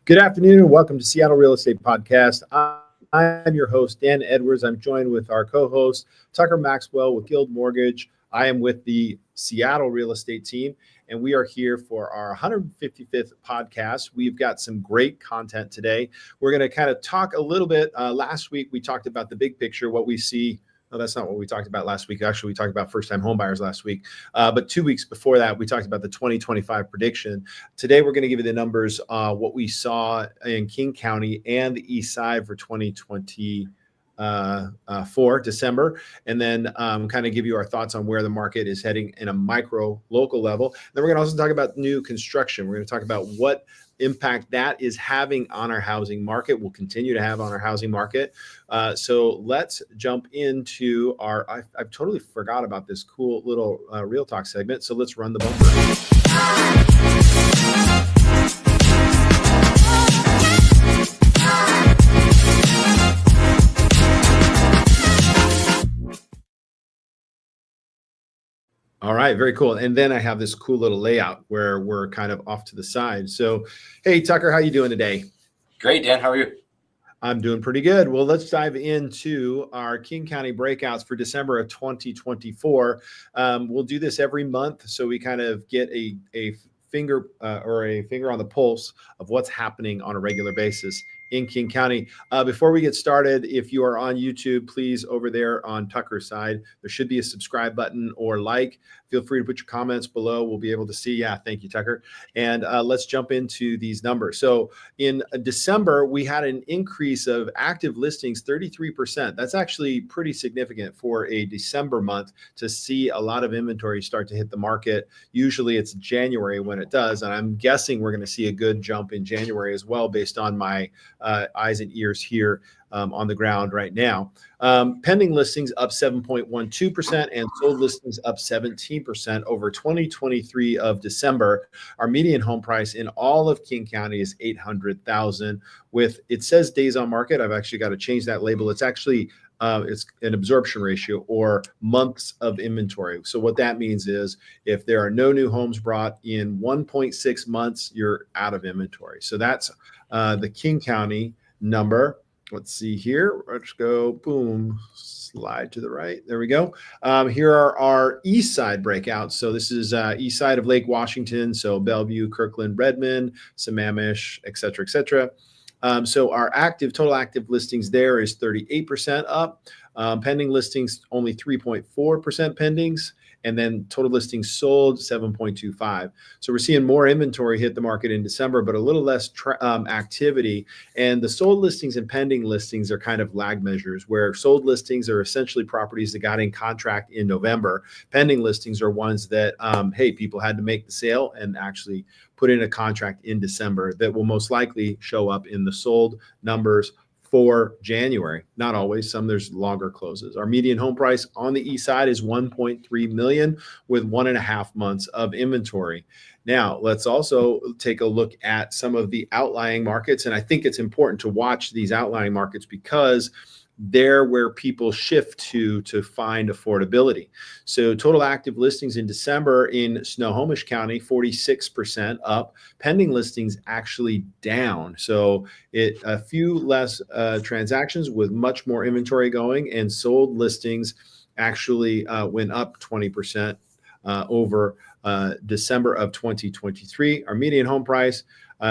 Good afternoon and welcome to Seattle Real Estate Podcast. I'm your host, Dan Edwards. I'm joined with our co-host, Tucker Maxwell with Guild Mortgage. I am with the Seattle Real Estate team, and we are here for our 155th podcast. We've got some great content today. We're going to kind of talk a little bit. Last week, we talked about the big picture, what we see. No, that's not what we talked about last week. Actually, we talked about first-time homebuyers last week. But 2 weeks before that, we talked about the 2025 prediction. Today, we're going to give you the numbers, what we saw in King County and the Eastside for 2024 December, and then kind of give you our thoughts on where the market is heading in a micro local level. Then we're going to also talk about new construction. We're going to talk about what impact that is having on our housing market, will continue to have on our housing market. So let's jump into our, I've totally forgot about this cool little Real Talk segment. So let's run the bumper. All right, very cool. And then I have this cool little layout where we're kind of off to the side. So, hey, Tucker, how you doing today? Great, Dan. How are you? I'm doing pretty good. Well, let's dive into our King County breakouts for December of 2024. We'll do this every month, so we kind of get a finger on the pulse of what's happening on a regular basis in King County. Before we get started, if you are on YouTube, please, over there on Tucker's side, there should be a subscribe button or like. Feel free to put your comments below. We'll be able to see. Yeah, thank you, Tucker. And let's jump into these numbers. So in December, we had an increase of active listings, 33%. That's actually pretty significant for a December month to see a lot of inventory start to hit the market. Usually it's January when it does. And I'm guessing we're going to see a good jump in January as well, based on my eyes and ears here on the ground right now. Pending listings up 7.12% and sold listings up 17% over 2023 of December. Our median home price in all of King County is $800,000. With, it says days on market. I've actually got to change that label. It's actually it's an absorption ratio, or months of inventory. So what that means is if there are no new homes brought in 1.6 months, you're out of inventory. So that's the King County number. Let's see here. Let's go, boom, slide to the right. There we go. Here are our East Side breakouts. So this is East Side of Lake Washington. So Bellevue, Kirkland, Redmond, Sammamish, et cetera, et cetera. So our total active listings there is 38% up. Pending listings, only 3.4% pendings. And then total listings sold, 7.25. So we're seeing more inventory hit the market in December, but a little less activity. And the sold listings and pending listings are kind of lag measures, where sold listings are essentially properties that got in contract in November. Pending listings are ones that, hey, people had to make the sale and actually put in a contract in December that will most likely show up in the sold numbers for January. Not always, some there's longer closes. Our median home price on the East Side is $1.3 million with 1.5 months of inventory. Now, let's also take a look at some of the outlying markets. And I think it's important to watch these outlying markets because they're where people shift to find affordability. So total active listings in December in Snohomish County, 46% up. Pending listings actually down. So a few less transactions with much more inventory going, and sold listings actually went up 20% over December of 2023. Our median home price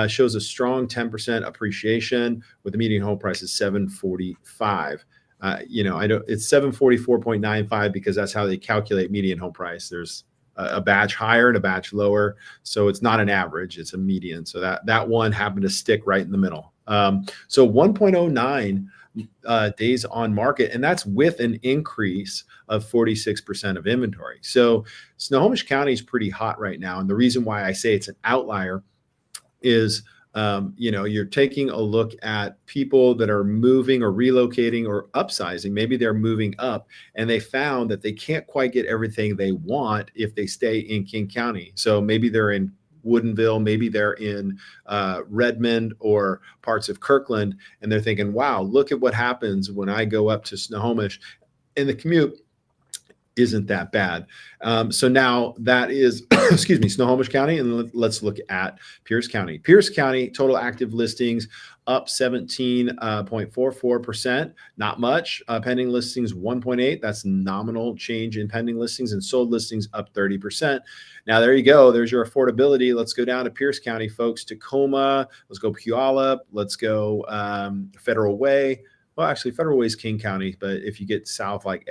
shows a strong 10% appreciation, with the median home price is $745. It's $744.95 because that's how they calculate median home price. There's a batch higher and a batch lower, so it's not an average; it's a median. So that one happened to stick right in the middle. So 1.09 days on market, and that's with an increase of 46% of inventory. So Snohomish County is pretty hot right now, and the reason why I say it's an outlier is you're taking a look at people that are moving or relocating or upsizing. Maybe they're moving up and they found that they can't quite get everything they want if they stay in King County. So maybe they're in Woodinville, maybe they're in Redmond or parts of Kirkland, and they're thinking, wow, look at what happens when I go up to Snohomish. And the commute isn't that bad. So now that is, excuse me, Snohomish County. And let's look at Pierce County. Pierce County, total active listings up 17.44%. Not much. Pending listings 1.8. That's nominal change in pending listings, and sold listings up 30%. Now, there you go. There's your affordability. Let's go down to Pierce County, folks. Tacoma. Let's go Puyallup. Let's go Federal Way. Well, actually, Federal Way is King County, but if you get south like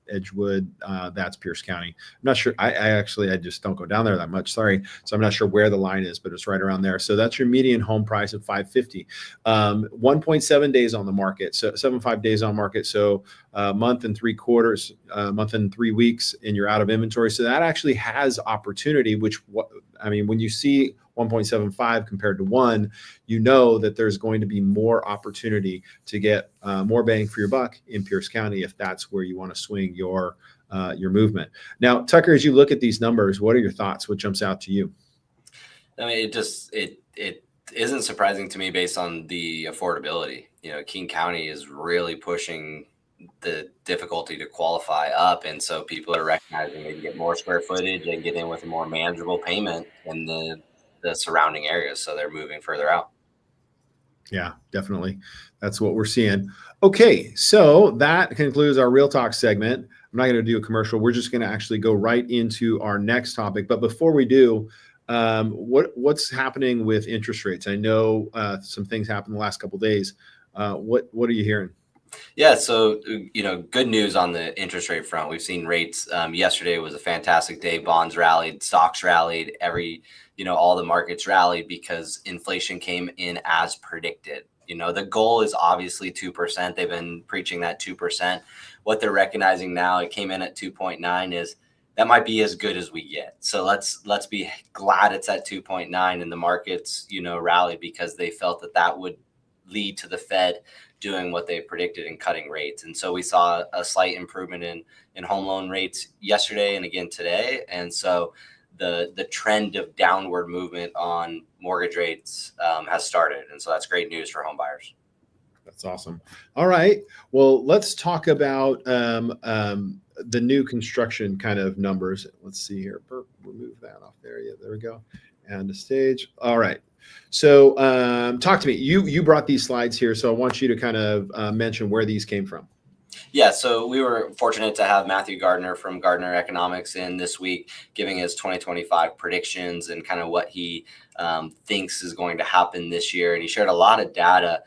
Edgewood, that's Pierce County. I'm not sure. I just don't go down there that much. Sorry. So I'm not sure where the line is, but it's right around there. So that's your median home price of $550. 1.7 days on the market. So 7.5 days on market. So a month and 3/4, month and 3 weeks, and you're out of inventory. So that actually has opportunity, when you see 1.75 compared to 1, you know that there's going to be more opportunity to get more bang for your buck in Pierce County if that's where you want to swing your movement. Now, Tucker, as you look at these numbers, what are your thoughts? What jumps out to you? I mean, it isn't surprising to me based on the affordability. King County is really pushing the difficulty to qualify up, and so people are recognizing they can get more square footage and get in with a more manageable payment in the surrounding areas, so they're moving further out. Yeah, definitely. That's what we're seeing. Okay, so that concludes our Real Talk segment. I'm not going to do a commercial. We're just going to actually go right into our next topic. But before we do, what's happening with interest rates? I know some things happened the last couple of days. What are you hearing? Yeah, so good news on the interest rate front. We've seen rates. Yesterday was a fantastic day. Bonds rallied, stocks rallied, all the markets rallied because inflation came in as predicted. The goal is obviously 2%. They've been preaching that 2%. What they're recognizing now, it came in at 2.9, is that might be as good as we get. So let's be glad it's at 2.9, and the markets, rallied because they felt that would lead to the Fed doing what they predicted and cutting rates. And so we saw a slight improvement in home loan rates yesterday and again today. And so the trend of downward movement on mortgage rates has started. And so that's great news for home buyers. That's awesome. All right. Well, let's talk about the new construction kind of numbers. Let's see here. Remove that off there. Yeah, there we go. And the stage. All right. So talk to me. You brought these slides here, so I want you to kind of mention where these came from. Yeah, so we were fortunate to have Matthew Gardner from Gardner Economics in this week, giving his 2025 predictions and kind of what he thinks is going to happen this year. And he shared a lot of data.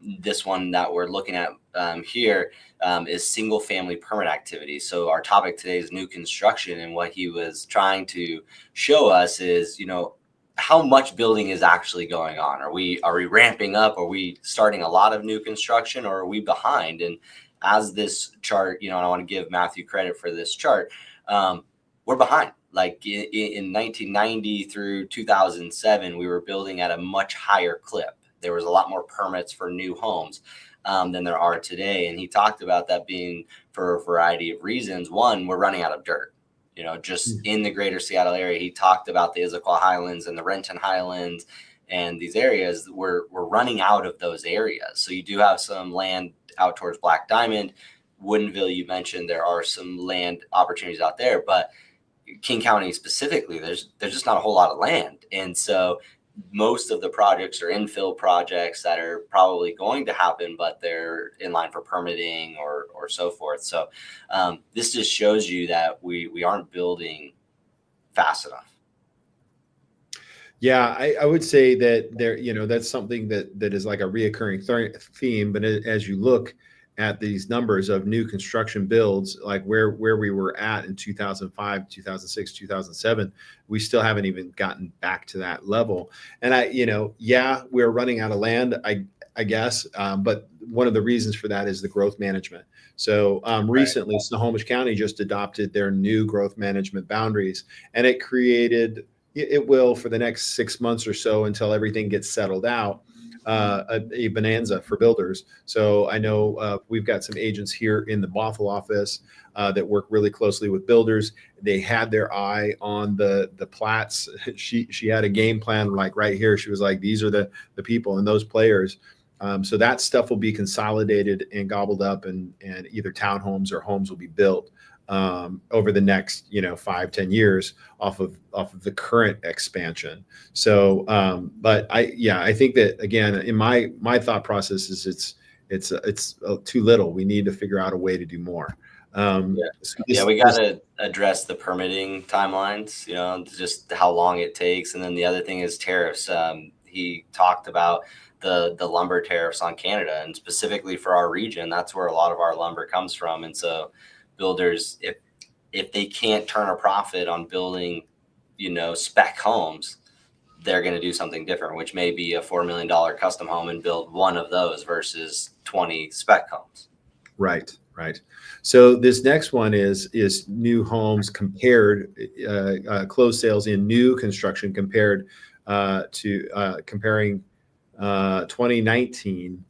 This one that we're looking at here is single family permit activity. So our topic today is new construction. And what he was trying to show us is, how much building is actually going on. Are we ramping up? Are we starting a lot of new construction, or are we behind? And as this chart, and I want to give Matthew credit for this chart, we're behind. Like in 1990 through 2007, we were building at a much higher clip. There was a lot more permits for new homes than there are today. And he talked about that being for a variety of reasons. One, we're running out of dirt. Just in the greater Seattle area. He talked about the Issaquah Highlands and the Renton Highlands and these areas. We're running out of those areas. So you do have some land out towards Black Diamond. Woodinville, you mentioned, there are some land opportunities out there, but King County specifically, there's just not a whole lot of land. And so most of the projects are infill projects that are probably going to happen, but they're in line for permitting or so forth. So this just shows you that we aren't building fast enough. Yeah, I would say that that's something that is like a reoccurring theme. But as you look at these numbers of new construction builds, like where we were at in 2005, 2006, 2007, we still haven't even gotten back to that level. And we're running out of land, I guess. But one of the reasons for that is the growth management. So recently, Snohomish County just adopted their new growth management boundaries, and it will for the next 6 months or so until everything gets settled out. A bonanza for builders. So I know we've got some agents here in the Bothell office that work really closely with builders. They had their eye on the plats. She had a game plan, like right here. She was like, these are the people and those players. So that stuff will be consolidated and gobbled up, and either townhomes or homes will be built over the next 5-10 years off of the current expansion. So but I think that, again, in my thought process is it's too little. We need to figure out a way to do more. We got to address the permitting timelines, just how long it takes. And then the other thing is tariffs. He talked about the lumber tariffs on Canada, and specifically for our region, that's where a lot of our lumber comes from. And so builders, if they can't turn a profit on building, spec homes, they're going to do something different, which may be a $4 million custom home and build one of those versus 20 spec homes. Right. So this next one is new homes compared, closed sales in new construction compared to comparing 2019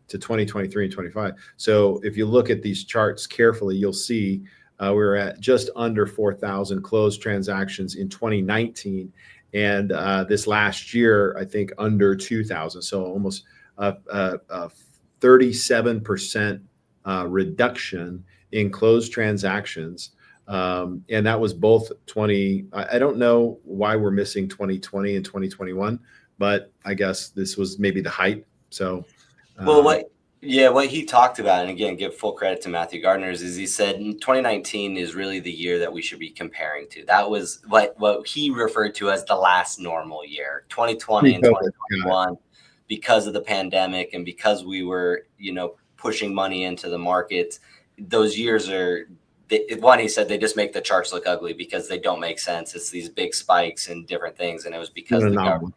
to 2023 and 25. So if you look at these charts carefully, you'll see we're at just under 4,000 closed transactions in 2019. And this last year, I think under 2,000. So almost 37% reduction in closed transactions. And that was both 20. I don't know why we're missing 2020 and 2021, but I guess this was maybe the height. So, what he talked about, and again, give full credit to Matthew Gardner, is he said 2019 is really the year that we should be comparing to. That was what he referred to as the last normal year. 2020 and 2021, because of the pandemic and because we were, pushing money into the market, those years are, he said they just make the charts look ugly because they don't make sense. It's these big spikes and different things. And it was because the government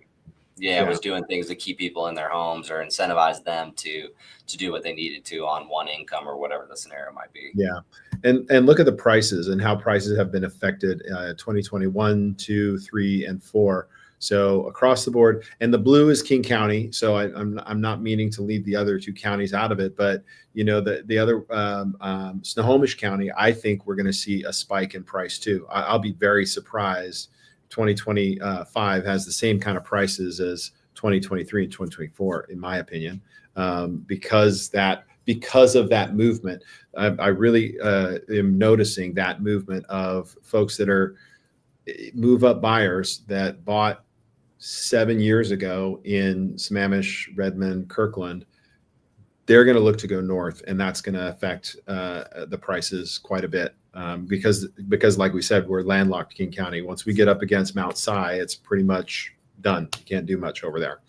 was doing things to keep people in their homes or incentivize them to do what they needed to on one income or whatever the scenario might be. Yeah. And look at the prices and how prices have been affected 2021, 2, 3, and 4. So across the board, and the blue is King County. So I'm not meaning to leave the other two counties out of it, but the other Snohomish County, I think we're going to see a spike in price too. I'll be very surprised. 2025 has the same kind of prices as 2023 and 2024, in my opinion, because of that movement. I really am noticing that movement of folks that are move-up buyers that bought 7 years ago in Sammamish, Redmond, Kirkland. They're going to look to go north, and that's going to affect the prices quite a bit because, like we said, we're landlocked King County. Once we get up against Mount Si, it's pretty much done. You can't do much over there.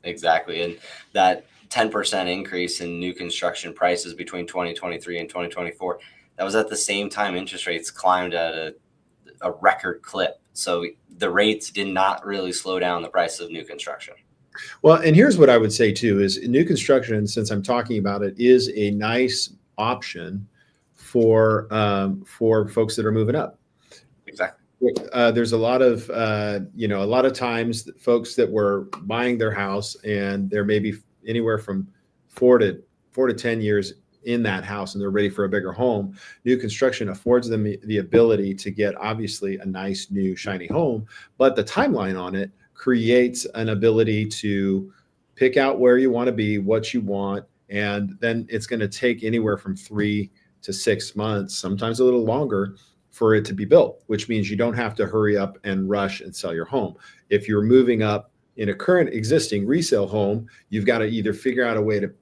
Exactly, and that 10% increase in new construction prices between 2023 and 2024, that was at the same time interest rates climbed at a record clip. So the rates did not really slow down the price of new construction. Well, and here's what I would say too, is new construction, since I'm talking about it, is a nice option for folks that are moving up. Exactly. There's a lot of times that folks that were buying their house and they're maybe anywhere from 4 to 10 years in that house and they're ready for a bigger home. New construction affords them the ability to get obviously a nice new shiny home, but the timeline on it creates an ability to pick out where you want to be, what you want, and then it's going to take anywhere from 3 to 6 months, sometimes a little longer, for it to be built, which means you don't have to hurry up and rush and sell your home. If you're moving up in a current existing resale home, you've got to either figure out a way to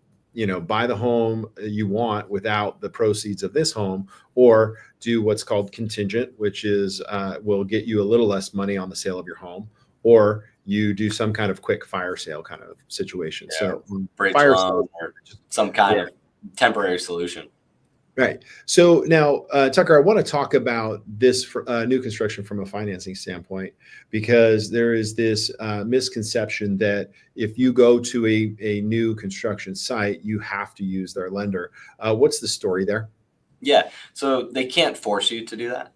buy the home you want without the proceeds of this home, or do what's called contingent, which is will get you a little less money on the sale of your home, or you do some kind of quick fire sale kind of situation. So fire sale or some kind of temporary solution. Right. So now, Tucker, I want to talk about this for, new construction from a financing standpoint, because there is this misconception that if you go to a new construction site, you have to use their lender. What's the story there? Yeah. So they can't force you to do that.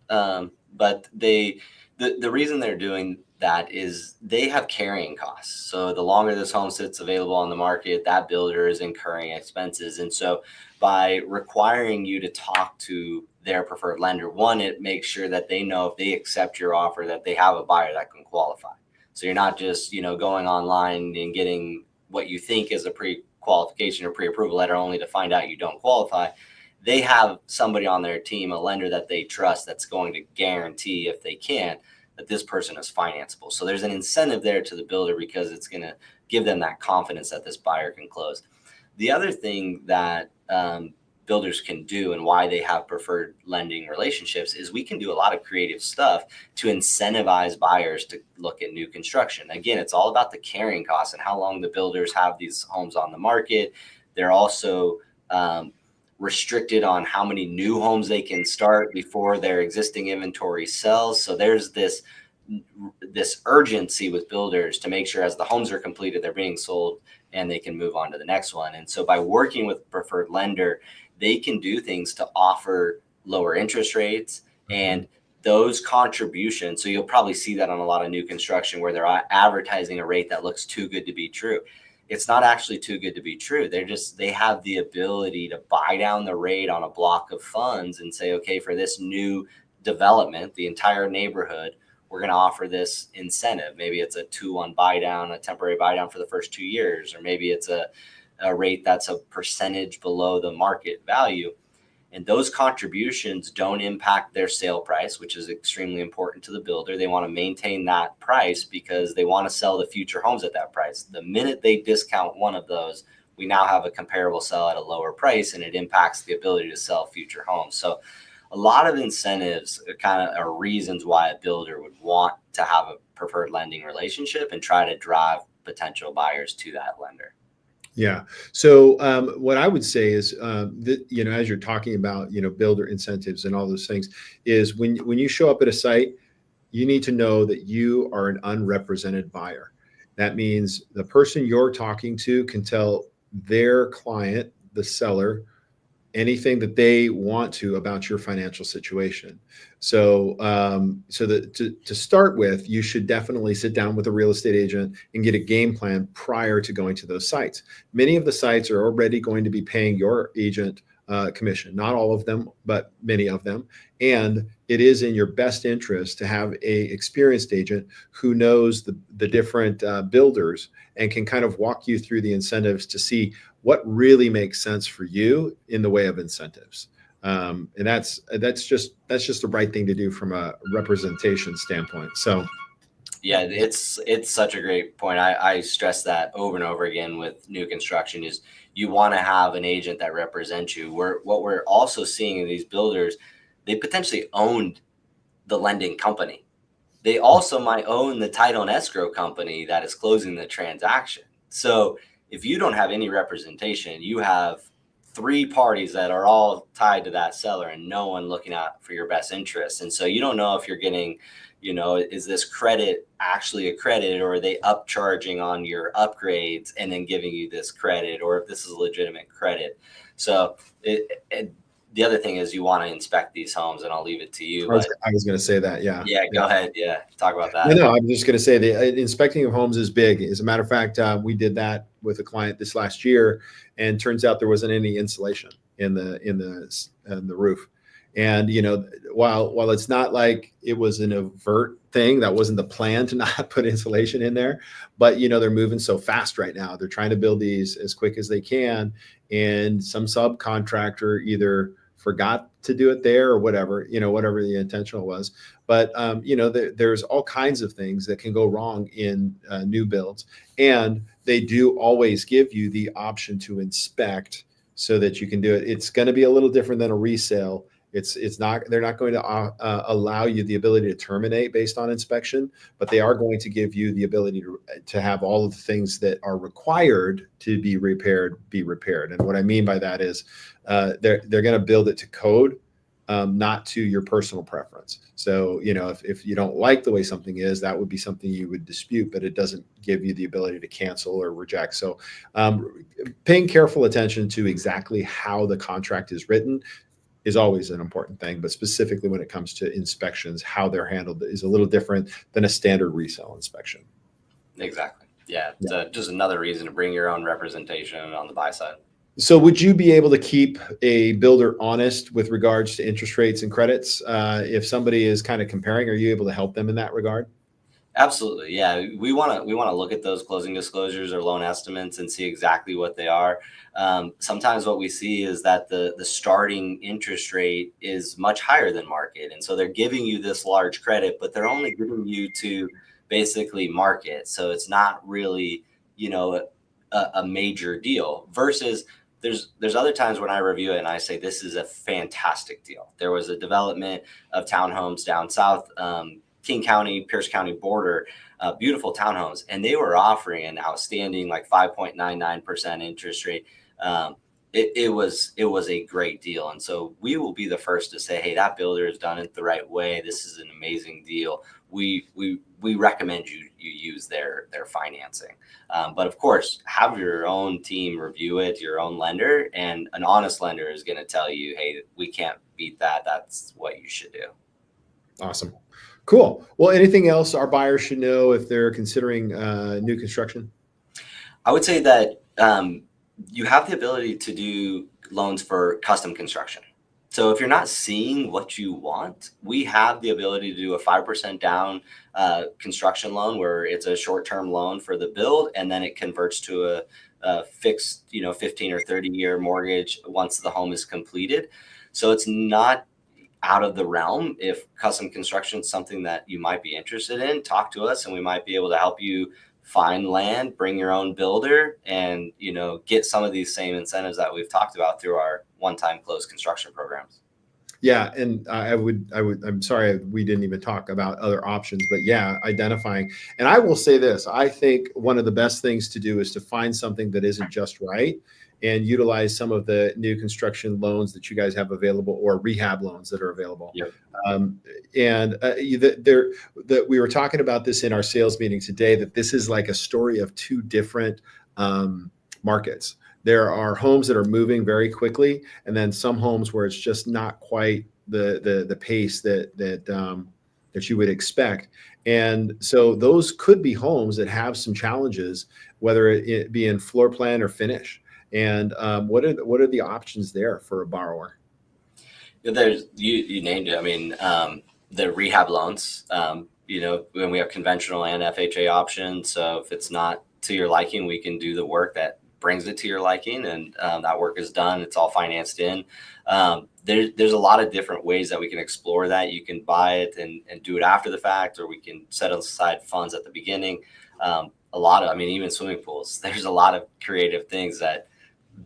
But the reason they're doing that is they have carrying costs. So the longer this home sits available on the market, that builder is incurring expenses. And so by requiring you to talk to their preferred lender, one, it makes sure that they know if they accept your offer that they have a buyer that can qualify. So you're not just, going online and getting what you think is a pre-qualification or pre-approval letter only to find out you don't qualify. they have somebody on their team, a lender that they trust, that's going to guarantee, if they can, that this person is financeable. So there's an incentive there to the builder because it's going to give them that confidence that this buyer can close. The other thing that builders can do, and why they have preferred lending relationships, is we can do a lot of creative stuff to incentivize buyers to look at new construction. Again, it's all about the carrying costs and how long the builders have these homes on the market. They're also restricted on how many new homes they can start before their existing inventory sells. So there's this urgency with builders to make sure as the homes are completed, they're being sold and they can move on to the next one. And so by working with a preferred lender, they can do things to offer lower interest rates and those contributions. So you'll probably see that on a lot of new construction where they're advertising a rate that looks too good to be true. It's not actually too good to be true. They have the ability to buy down the rate on a block of funds and say, okay, for this new development, the entire neighborhood, we're going to offer this incentive. Maybe it's a 2-1 buy down, a temporary buy down for the first 2 years, or maybe it's a rate that's a percentage below the market value. And those contributions don't impact their sale price, which is extremely important to the builder. They want to maintain that price because they want to sell the future homes at that price. The minute they discount one of those, we now have a comparable sell at a lower price, and it impacts the ability to sell future homes. So a lot of incentives are reasons why a builder would want to have a preferred lending relationship and try to drive potential buyers to that lender. Yeah. So what I would say is that, as you're talking about, builder incentives and all those things, is when you show up at a site, you need to know that you are an unrepresented buyer. That means the person you're talking to can tell their client, the seller, anything that they want to about your financial situation. So, to start with, you should definitely sit down with a real estate agent and get a game plan prior to going to those sites. Many of the sites are already going to be paying your agent commission, not all of them, but many of them. And it is in your best interest to have a experienced agent who knows the different builders and can kind of walk you through the incentives to see what really makes sense for you in the way of incentives. And that's just the right thing to do from a representation standpoint. So yeah, it's such a great point. I stress that over and over again with new construction is you want to have an agent that represents you. What we're also seeing in these builders, they potentially owned the lending company. They also might own the title and escrow company that is closing the transaction. So if you don't have any representation, you have 3 parties that are all tied to that seller and no one looking out for your best interest. And so you don't know if you're getting, is this credit actually a credit, or are they upcharging on your upgrades and then giving you this credit, or if this is a legitimate credit. So the other thing is you want to inspect these homes, and I'll leave it to you. I was going to say that. Yeah. Yeah. Go ahead. Yeah. Talk about that. No, I'm just going to say the inspecting of homes is big. As a matter of fact, we did that with a client this last year, and turns out there wasn't any insulation in the roof. And, while it's not like it was an overt thing, that wasn't the plan to not put insulation in there, but, they're moving so fast right now. They're trying to build these as quick as they can. And some subcontractor either forgot to do it there or whatever the intentional was. But, there's all kinds of things that can go wrong in new builds. And they do always give you the option to inspect so that you can do it. It's going to be a little different than a resale. They're not going to allow you the ability to terminate based on inspection, but they are going to give you the ability to have all of the things that are required to be repaired. And what I mean by that is they're going to build it to code, not to your personal preference. So, if you don't like the way something is, that would be something you would dispute, but it doesn't give you the ability to cancel or reject. So paying careful attention to exactly how the contract is written is always an important thing, but specifically when it comes to inspections, how they're handled is a little different than a standard resale inspection. Exactly. Yeah. It's just another reason to bring your own representation on the buy side. So would you be able to keep a builder honest with regards to interest rates and credits? If somebody is kind of comparing, are you able to help them in that regard? Absolutely. Yeah. We want to look at those closing disclosures or loan estimates and see exactly what they are. Sometimes what we see is that the starting interest rate is much higher than market. And so they're giving you this large credit, but they're only giving you to basically market. So it's not really, you know, a major deal versus there's other times when I review it and I say this is a fantastic deal. There was a development of townhomes down south, King County, Pierce County border, beautiful townhomes, and they were offering an outstanding like 5.99% interest rate. Um, it was a great deal, and so we will be the first to say, hey, that builder has done it the right way. This is an amazing deal. We recommend you use their financing, but of course, have your own team review it, your own lender, and an honest lender is going to tell you, hey, we can't beat that. That's what you should do. Awesome. Cool. Well, anything else our buyers should know if they're considering new construction? I would say that you have the ability to do loans for custom construction. So if you're not seeing what you want, we have the ability to do a 5% down construction loan where it's a short-term loan for the build, and then it converts to a fixed, 15 or 30-year mortgage once the home is completed. So it's not out of the realm. If custom construction is something that you might be interested in, talk to us and we might be able to help you find land, bring your own builder, and get some of these same incentives that we've talked about through our one-time closed construction programs. Yeah, and I'm sorry we didn't even talk about other options, but yeah, identifying. And I will say this, I think one of the best things to do is to find something that isn't just right and utilize some of the new construction loans that you guys have available or rehab loans that are available. Yep. That we were talking about this in our sales meeting today, that this is like a story of two different markets. There are homes that are moving very quickly, and then some homes where it's just not quite the pace that you would expect. And so those could be homes that have some challenges, whether it be in floor plan or finish. And what are the options there for a borrower? There's you named it. I mean, the rehab loans. When we have conventional and FHA options. So if it's not to your liking, we can do the work that brings it to your liking, and that work is done. It's all financed in. There's a lot of different ways that we can explore that. You can buy it and do it after the fact, or we can set aside funds at the beginning. Even swimming pools. There's a lot of creative things that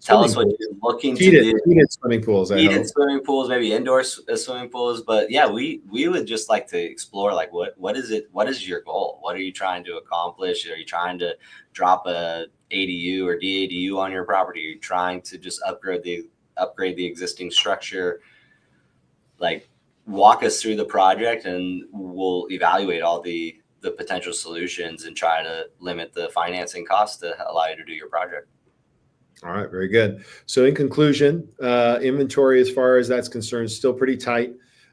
tell us what you're looking to do. Heated swimming pools. Heated swimming pools, maybe indoor swimming pools. But yeah, we would just like to explore, like, what is it? What is your goal? What are you trying to accomplish? Are you trying to drop a ADU or DADU on your property? Are you trying to just upgrade the existing structure? Like, walk us through the project and we'll evaluate all the potential solutions and try to limit the financing costs to allow you to do your project. All right, very good. So in conclusion, inventory as far as that's concerned, still pretty tight.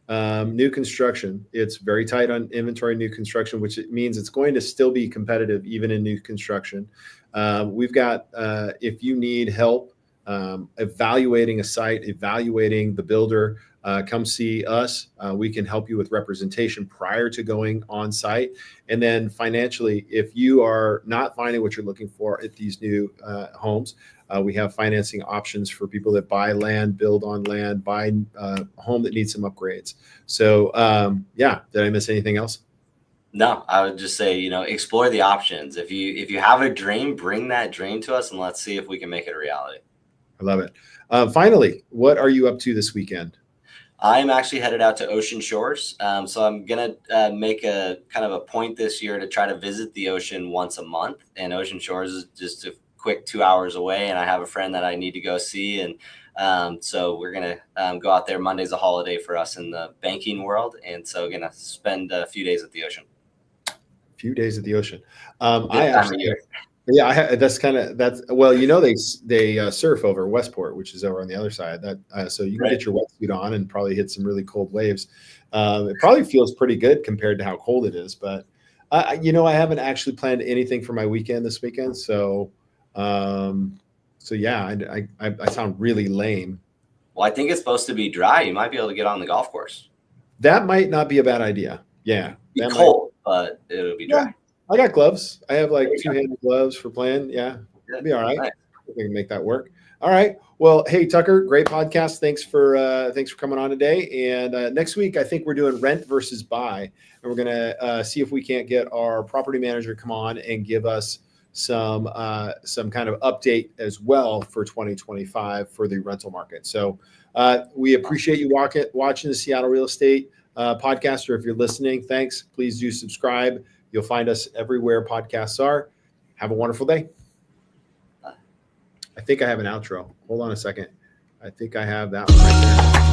New construction, it's very tight on inventory, new construction, which it means it's going to still be competitive even in new construction. We've got, if you need help evaluating a site, evaluating the builder, come see us. We can help you with representation prior to going on site. And then financially, if you are not finding what you're looking for at these new homes, we have financing options for people that buy land, build on land, buy a home that needs some upgrades. So did I miss anything else? No, I would just say, explore the options. If you have a dream, bring that dream to us and let's see if we can make it a reality. I love it. Finally, what are you up to this weekend? I'm actually headed out to Ocean Shores. So I'm going to make a kind of a point this year to try to visit the ocean once a month. And Ocean Shores is just a quick 2 hours away. And I have a friend that I need to go see. And so we're going to go out there. Monday's a holiday for us in the banking world. And so going to spend a few days at the ocean. Few days at the ocean. They surf over Westport, which is over on the other side. So you can get your wetsuit on and probably hit some really cold waves. It probably feels pretty good compared to how cold it is. But I haven't actually planned anything for my weekend this weekend. So I sound really lame. Well, I think it's supposed to be dry. You might be able to get on the golf course. That might not be a bad idea. Yeah, Cold. but it'll be Yeah. dry. I got gloves. I have like There you go. two-handed gloves for playing. Yeah, it'll be all right. Nice. We can make that work. All right. Well, hey Tucker, great podcast. Thanks for coming on today. And next week, I think we're doing rent versus buy, and we're gonna see if we can't get our property manager come on and give us some kind of update as well for 2025 for the rental market. So we appreciate you watching the Seattle Real Estate podcast, or if you're listening, thanks. Please do subscribe. You'll find us everywhere podcasts are. Have a wonderful day. I think I have an outro. Hold on a second. I think I have that one right there.